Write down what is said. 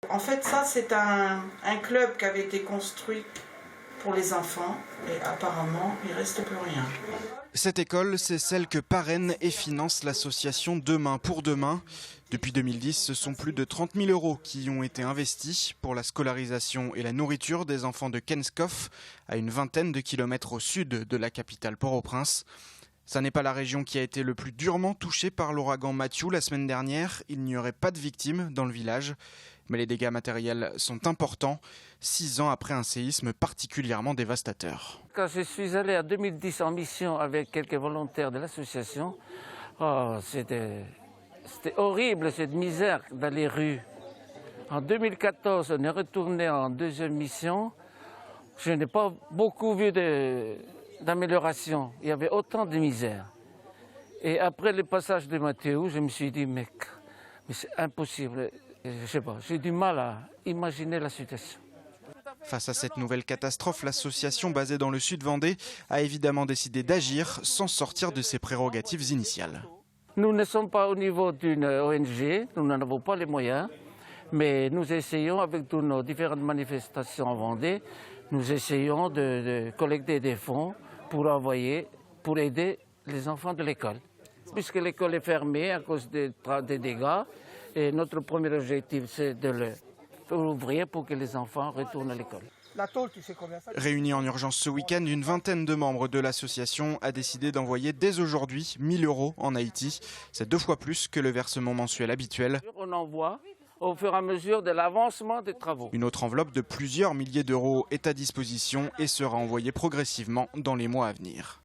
En fait, ça, c'est un club qui avait été construit pour les enfants et apparemment, il ne reste plus rien. Cette école, c'est celle que parraine et finance l'association Demain pour Demain. Depuis 2010, ce sont plus de 30 000 € qui y ont été investis pour la scolarisation et la nourriture des enfants de Kenskov, à une vingtaine de kilomètres au sud de la capitale Port-au-Prince. Ça n'est pas la région qui a été le plus durement touchée par l'ouragan Matthew la semaine dernière. Il n'y aurait pas de victimes dans le village. Mais les dégâts matériels sont importants, 6 ans après un séisme particulièrement dévastateur. Quand je suis allé en 2010 en mission avec quelques volontaires de l'association, c'était horrible cette misère dans les rues. En 2014, on est retourné en deuxième mission. Je n'ai pas beaucoup vu d'amélioration. Il y avait autant de misère. Et après le passage de Mathéo, je me suis dit, mais c'est impossible. Je sais pas, j'ai du mal à imaginer la situation. Face à cette nouvelle catastrophe, l'association basée dans le sud Vendée a évidemment décidé d'agir sans sortir de ses prérogatives initiales. Nous ne sommes pas au niveau d'une ONG, nous n'en avons pas les moyens, mais nous essayons avec toutes nos différentes manifestations en Vendée, nous essayons de collecter des fonds pour aider les enfants de l'école. Puisque l'école est fermée à cause des dégâts, et notre premier objectif, c'est de l'ouvrir pour que les enfants retournent à l'école. Réunis en urgence ce week-end, une vingtaine de membres de l'association a décidé d'envoyer dès aujourd'hui 1 000 € en Haïti. C'est 2 fois plus que le versement mensuel habituel. On envoie au fur et à mesure de l'avancement des travaux. Une autre enveloppe de plusieurs milliers d'euros est à disposition et sera envoyée progressivement dans les mois à venir.